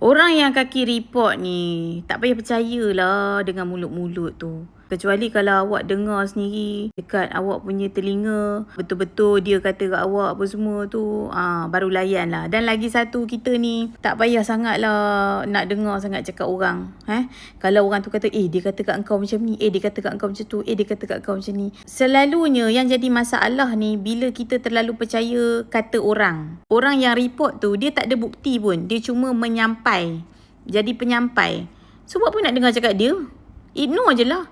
Orang yang kaki report ni, tak payah percayalah dengan mulut-mulut tu. Kecuali kalau awak dengar sendiri dekat awak punya telinga, betul-betul dia kata kat awak apa semua tu, baru layan lah. Dan lagi satu, kita ni tak payah sangat lah nak dengar sangat cakap orang. Kalau orang tu kata, dia kata kat engkau macam ni, dia kata kat engkau macam tu, dia kata kat engkau macam ni. Selalunya yang jadi masalah ni, bila kita terlalu percaya kata orang. Orang yang report tu, dia tak ada bukti pun. Dia cuma menyampai. Jadi penyampai. So, buat apa nak dengar cakap dia? Ignore je lah.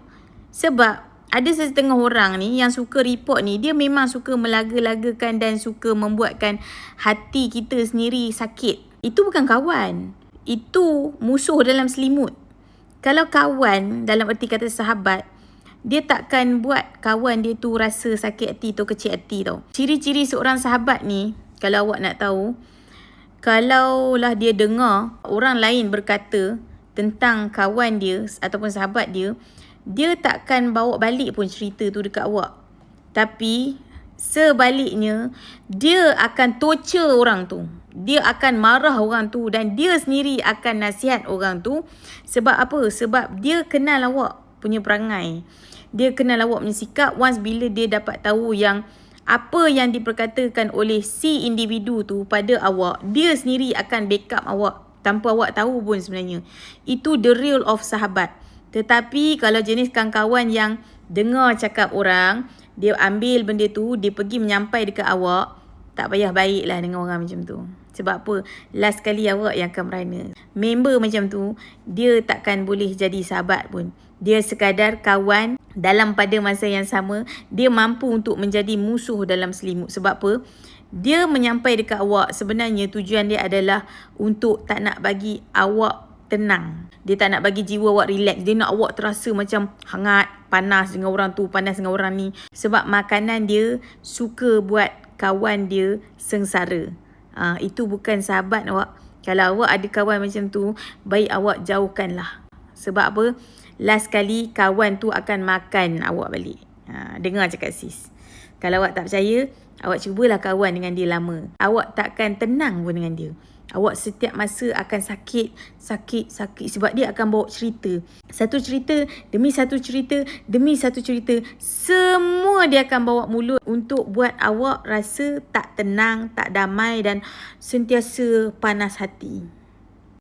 Sebab ada setengah orang ni yang suka report ni, dia memang suka melaga-lagakan dan suka membuatkan hati kita sendiri sakit. Itu bukan kawan. Itu musuh dalam selimut. Kalau kawan, dalam erti kata sahabat, dia takkan buat kawan dia tu rasa sakit hati atau kecil hati tau. Ciri-ciri seorang sahabat ni, kalau awak nak tahu, kalaulah dia dengar orang lain berkata tentang kawan dia ataupun sahabat dia, dia takkan bawa balik pun cerita tu dekat awak. Tapi sebaliknya, dia akan torture orang tu. Dia akan marah orang tu dan dia sendiri akan nasihat orang tu. Sebab apa? Sebab dia kenal awak punya perangai. Dia kenal awak punya sikap. Once bila dia dapat tahu yang apa yang diperkatakan oleh si individu tu pada awak, dia sendiri akan backup awak tanpa awak tahu pun sebenarnya. Itu the real of sahabat. Tetapi kalau jenis kawan-kawan yang dengar cakap orang, dia ambil benda tu, dia pergi menyampai dekat awak, tak payah baiklah dengan orang macam tu. Sebab apa? Last kali awak yang akan merana. Member macam tu, dia takkan boleh jadi sahabat pun. Dia sekadar kawan dalam pada masa yang sama, dia mampu untuk menjadi musuh dalam selimut. Sebab apa? Dia menyampai dekat awak, sebenarnya tujuan dia adalah untuk tak nak bagi awak tenang. Dia tak nak bagi jiwa awak relax. Dia nak awak terasa macam hangat, panas dengan orang tu, panas dengan orang ni. Sebab makanan dia suka buat kawan dia sengsara. Itu bukan sahabat awak. Kalau awak ada kawan macam tu, baik awak jauhkanlah. Sebab apa? Last kali kawan tu akan makan awak balik. Dengar cakap sis. Kalau awak tak percaya, awak cubalah kawan dengan dia lama. Awak takkan tenang pun dengan dia. Awak setiap masa akan sakit. Sebab dia akan bawa cerita. Satu cerita demi satu cerita demi satu cerita. Semua dia akan bawa mulut untuk buat awak rasa tak tenang, tak damai dan sentiasa panas hati.